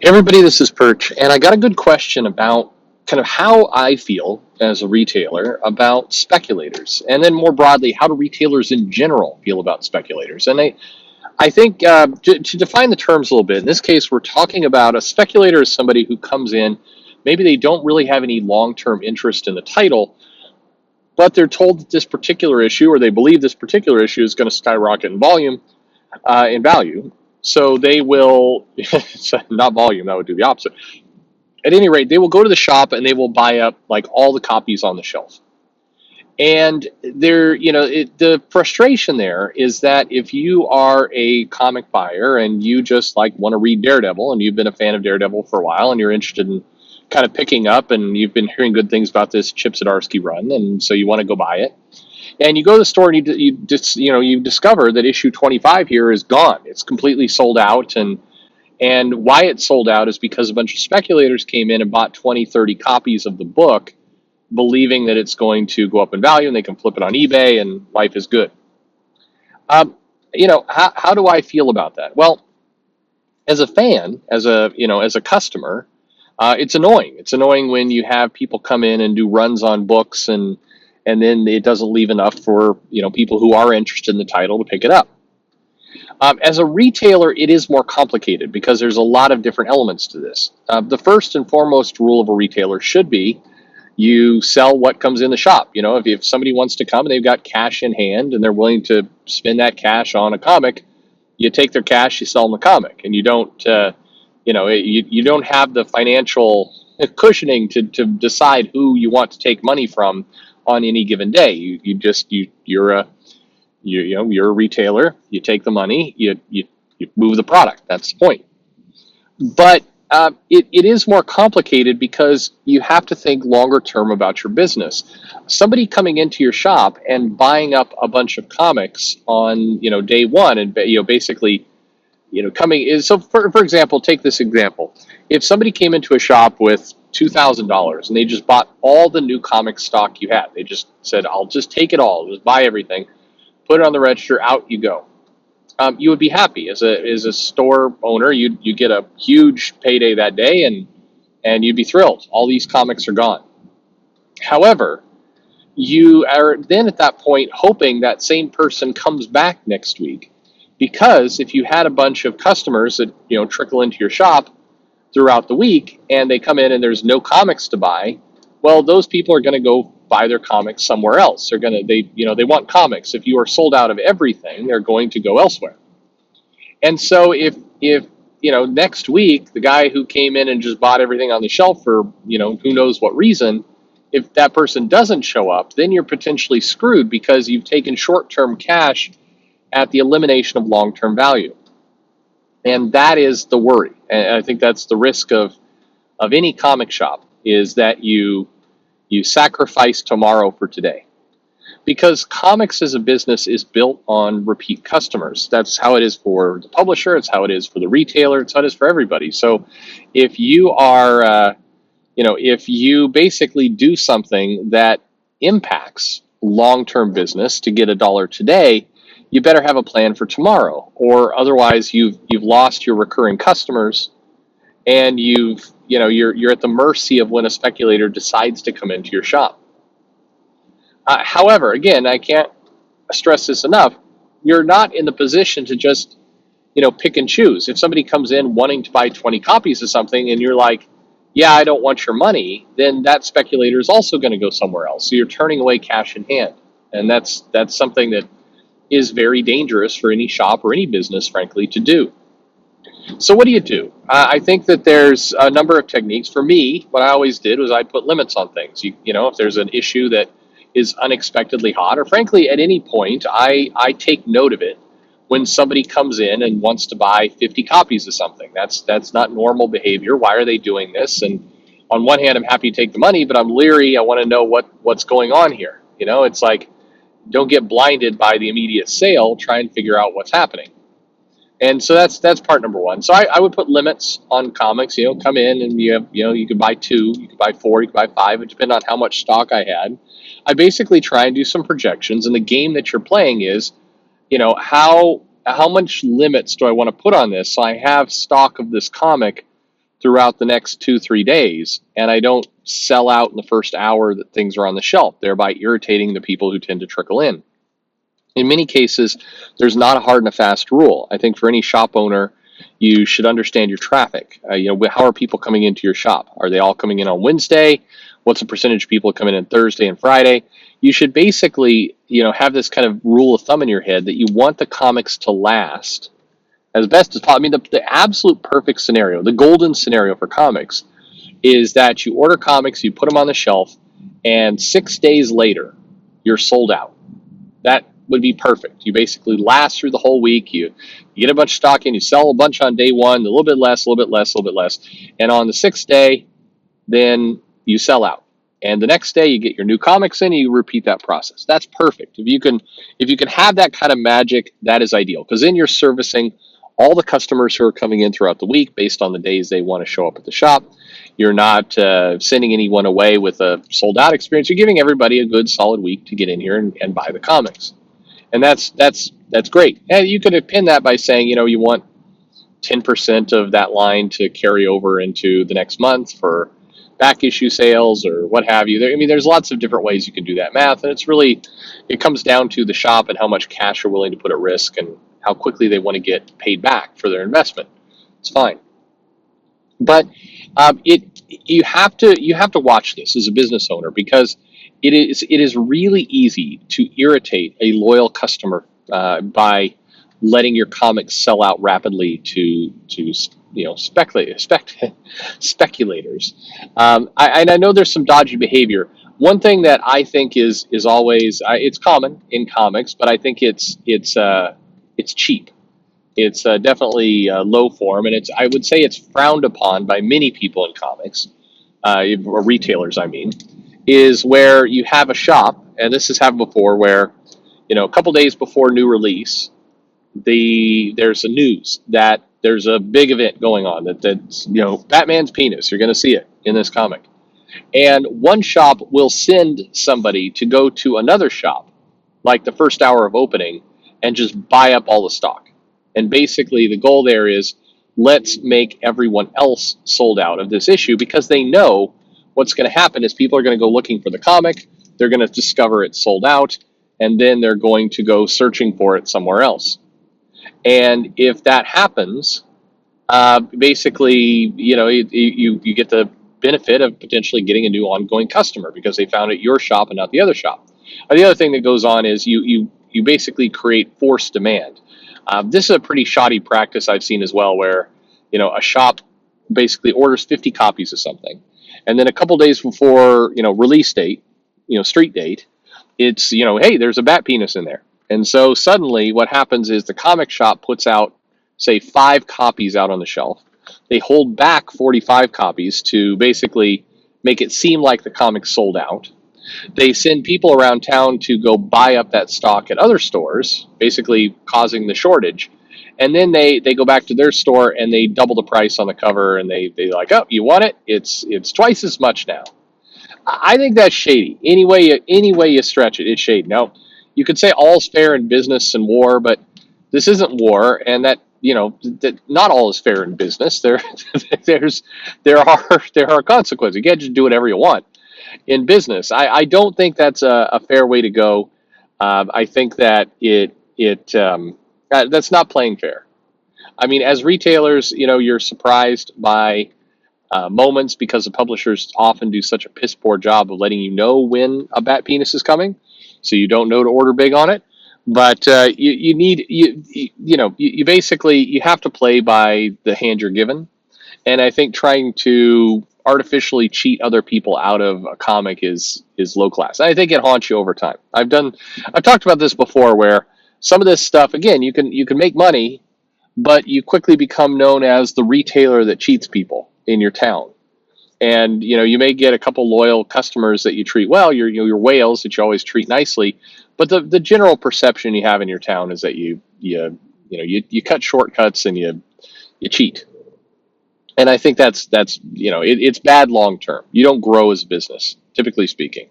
Everybody, this is Perch, and I got a good question about kind of how I feel as a retailer about speculators, and then more broadly, how do retailers in general feel about speculators? And I think to define the terms a little bit, in this case, we're talking about a speculator is somebody who comes in, maybe they don't really have any long-term interest in the title, but they're told that this particular issue, or they believe this particular issue is going to skyrocket in volume, in value. So they will, not volume, that would do the opposite. At any rate, they will go to the shop and they will buy up like all the copies on the shelf. And the frustration there is that if you are a comic buyer and you just like want to read Daredevil and you've been a fan of Daredevil for a while and you're interested in kind of picking up and you've been hearing good things about this Chip Zdarsky run and so you want to go buy it, and you go to the store and you discover that issue 25 here is gone. It's completely sold out, and why it's sold out is because a bunch of speculators came in and bought 20, 30 copies of the book, believing that it's going to go up in value and they can flip it on eBay and life is good. How do I feel about that? Well, as a fan, as a customer, it's annoying. It's annoying when you have people come in and do runs on books and then it doesn't leave enough for people who are interested in the title to pick it up. As a retailer, it is more complicated because there's a lot of different elements to this. The first and foremost rule of a retailer should be you sell what comes in the shop. If somebody wants to come and they've got cash in hand and they're willing to spend that cash on a comic, you take their cash, you sell them the comic, and you don't have the financial cushioning to decide who you want to take money from on any given day. You're a retailer. You take the money. You move the product. That's the point. But it is more complicated because you have to think longer term about your business. Somebody coming into your shop and buying up a bunch of comics on day one and basically coming is so. For example, take this example. If somebody came into a shop with $2,000 and they just bought all the new comic stock you had, they just said, "I'll just take it all, just buy everything, put it on the register, out you go." You would be happy as a store owner. You get a huge payday that day, and you'd be thrilled. All these comics are gone. However, you are then at that point hoping that same person comes back next week, because if you had a bunch of customers that trickle into your shop throughout the week and they come in and there's no comics to buy, well, those people are going to go buy their comics somewhere else. They want comics. If you are sold out of everything, they're going to go elsewhere. And so if next week the guy who came in and just bought everything on the shelf for who knows what reason, if that person doesn't show up, then you're potentially screwed because you've taken short-term cash at the elimination of long-term value. And that is the worry. And I think that's the risk of any comic shop, is that you sacrifice tomorrow for today. Because comics as a business is built on repeat customers. That's how it is for the publisher. It's how it is for the retailer. It's how it is for everybody. So if you are, if you basically do something that impacts long-term business to get $1 today, you better have a plan for tomorrow, or otherwise you've lost your recurring customers, and you're at the mercy of when a speculator decides to come into your shop. However, again, I can't stress this enough. You're not in the position to just pick and choose. If somebody comes in wanting to buy 20 copies of something and you're like, yeah, I don't want your money, then that speculator is also going to go somewhere else. So you're turning away cash in hand, and that's something that is very dangerous for any shop or any business, frankly, to do. So what do you do? I think that there's a number of techniques. For me, what I always did was I put limits on things. If there's an issue that is unexpectedly hot, or frankly, at any point, I take note of it when somebody comes in and wants to buy 50 copies of something. That's not normal behavior. Why are they doing this? And on one hand, I'm happy to take the money, but I'm leery. I want to know what's going on here. It's like, don't get blinded by the immediate sale. Try and figure out what's happening. And so that's part number one. So I would put limits on comics. Come in and you could buy 2, you could buy 4, you could buy 5. It depends on how much stock I had. I basically try and do some projections. And the game that you're playing is, how much limits do I want to put on this? So I have stock of this comic throughout the next 2, 3 days, and I don't sell out in the first hour that things are on the shelf, thereby irritating the people who tend to trickle in. In many cases, there's not a hard and a fast rule. I think for any shop owner, you should understand your traffic. How are people coming into your shop? Are they all coming in on Wednesday? What's the percentage of people coming in Thursday and Friday? You should basically, have this kind of rule of thumb in your head that you want the comics to last as best as possible. I mean, the absolute perfect scenario, the golden scenario for comics, is that you order comics, you put them on the shelf, and 6 days later, you're sold out. That would be perfect. You basically last through the whole week. You get a bunch of stock in, you sell a bunch on day one, a little bit less, a little bit less, a little bit less. And on the sixth day, then you sell out. And the next day you get your new comics in and you repeat that process. That's perfect. If you can have that kind of magic, that is ideal. Because then you're servicing all the customers who are coming in throughout the week based on the days they want to show up at the shop. You're not sending anyone away with a sold out experience. You're giving everybody a good solid week to get in here and buy the comics. And that's great. And you could pin that by saying, you want 10% of that line to carry over into the next month for back issue sales or what have you. There's lots of different ways you can do that math, and it comes down to the shop and how much cash they're willing to put at risk and how quickly they want to get paid back for their investment. It's fine, but you have to watch this as a business owner, because it is really easy to irritate a loyal customer by letting your comics sell out rapidly to speculators. I know there's some dodgy behavior. One thing that I think is always it's common in comics, but I think it's cheap. It's definitely low form, and I would say it's frowned upon by many people in comics, or retailers. I mean, is where you have a shop, and this has happened before, where a couple days before new release, there's a news that there's a big event going on that's Batman's penis. You're going to see it in this comic, and one shop will send somebody to go to another shop, like the first hour of opening, and just buy up all the stock. And basically, the goal there is, let's make everyone else sold out of this issue, because they know what's going to happen is people are going to go looking for the comic. They're going to discover it's sold out, and then they're going to go searching for it somewhere else. And if that happens, basically, you get the benefit of potentially getting a new ongoing customer because they found it at your shop and not the other shop. The other thing that goes on is you basically create forced demand. This is a pretty shoddy practice I've seen as well, where a shop basically orders 50 copies of something, and then a couple days before release date, street date, it's hey, there's a bat penis in there. And so suddenly what happens is the comic shop puts out, say, 5 copies out on the shelf. They hold back 45 copies to basically make it seem like the comic's sold out. They send people around town to go buy up that stock at other stores, basically causing the shortage. And then they go back to their store and they double the price on the cover, and they like, oh, you want it? It's twice as much now. I think that's shady. Any way you stretch it, it's shady. Now, you could say all's fair in business and war, but this isn't war, and that not all is fair in business. There are consequences. You can't just do whatever you want in business. I don't think that's a fair way to go. I think that that's not playing fair. I mean, as retailers, you're surprised by moments, because the publishers often do such a piss poor job of letting you know when a bat penis is coming, so you don't know to order big on it. But you basically you have to play by the hand you're given, and I think trying to artificially cheat other people out of a comic is low class. I think it haunts you over time. I've talked about this before, where some of this stuff, again, you can make money, but you quickly become known as the retailer that cheats people in your town. And you may get a couple loyal customers that you treat well, your whales that you always treat nicely, but the general perception you have in your town is that you cut shortcuts and you cheat. And I think that's it's bad long term. You don't grow as a business, typically speaking.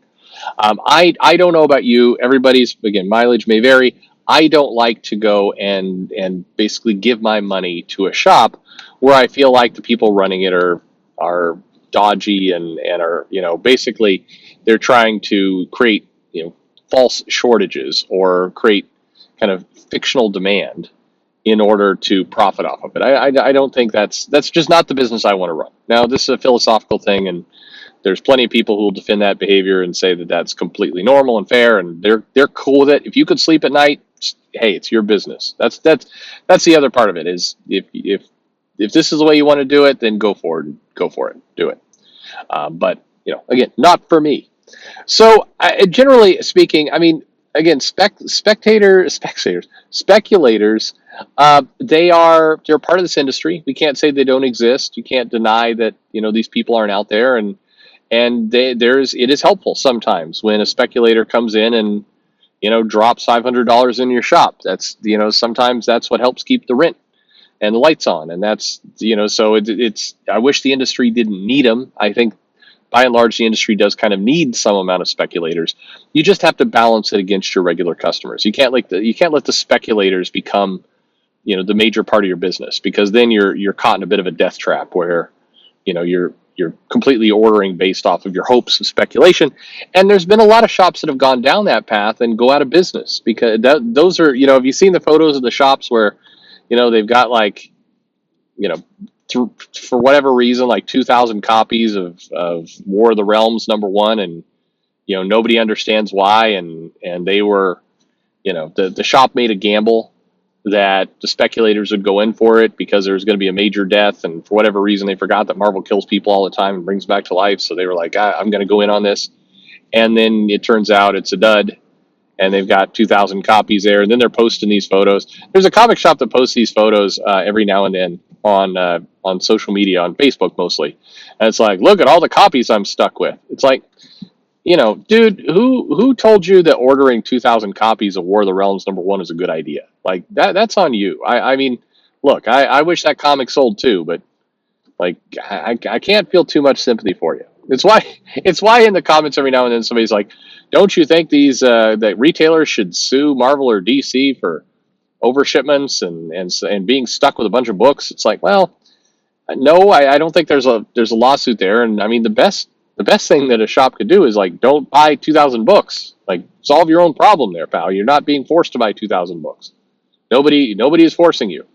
I don't know about you. Everybody's, again, mileage may vary. I don't like to go and basically give my money to a shop where I feel like the people running it are dodgy and are, basically they're trying to create, false shortages or create kind of fictional demand in order to profit off of it. I don't think that's just not the business I want to run. Now, this is a philosophical thing, and there's plenty of people who will defend that behavior and say that that's completely normal and fair, and they're cool with it. If you could sleep at night, hey, it's your business. That's the other part of it is if this is the way you want to do it, then go for it. Go for it. Do it. But again, not for me. So, generally speaking, I mean, again, speculators, they're part of this industry. We can't say they don't exist. You can't deny that these people aren't out there, and it is helpful sometimes when a speculator comes in and drops $500 in your shop. That's sometimes that's what helps keep the rent and the lights on, and that's so it's. I wish the industry didn't need them. I think by and large, the industry does kind of need some amount of speculators. You just have to balance it against your regular customers. You can't let the speculators become, the major part of your business, because then you're caught in a bit of a death trap where, you're completely ordering based off of your hopes of speculation. And there's been a lot of shops that have gone down that path and go out of business because those are, have you seen the photos of the shops where, they've got like, you know, for whatever reason, like 2,000 copies of War of the Realms #1, and nobody understands why, and they were, the shop made a gamble that the speculators would go in for it because there was going to be a major death, and for whatever reason they forgot that Marvel kills people all the time and brings back to life, so they were like, I'm going to go in on this, and then it turns out it's a dud, and they've got 2,000 copies there, and then they're posting these photos. There's a comic shop that posts these photos every now and then on social media, on Facebook mostly, and it's like, look at all the copies I'm stuck with. It's like, dude, who told you that ordering 2,000 copies of War of the Realms #1 is a good idea? Like that's on you. I mean, look, I wish that comic sold too, but like I can't feel too much sympathy for you. It's why in the comments every now and then somebody's like, don't you think that retailers should sue Marvel or DC for overshipments and being stuck with a bunch of books? It's like, well, no, I don't think there's a lawsuit there. And I mean, the best thing that a shop could do is like, don't buy 2,000 books. Like, solve your own problem there, pal. You're not being forced to buy 2,000 books. Nobody is forcing you.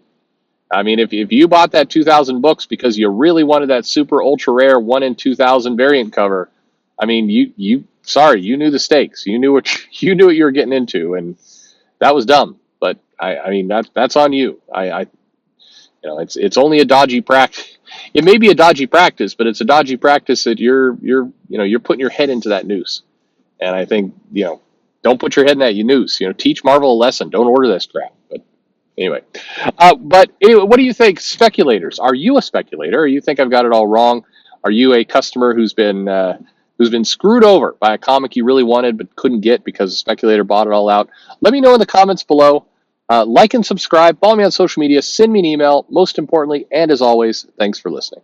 I mean, if you bought that 2,000 books because you really wanted that super ultra rare 1 in 2,000 variant cover, I mean, you knew the stakes. You knew what you knew what you were getting into, and that was dumb. But I mean, that's on you. It's only a dodgy practice. It may be a dodgy practice, but it's a dodgy practice that you're putting your head into that noose. And I think, don't put your head in that noose. Teach Marvel a lesson. Don't order this crap. But anyway, what do you think, speculators? Are you a speculator, or you think I've got it all wrong? Are you a customer who's been screwed over by a comic you really wanted but couldn't get because a speculator bought it all out? Let me know in the comments below. Like and subscribe. Follow me on social media. Send me an email. Most importantly, and as always, thanks for listening.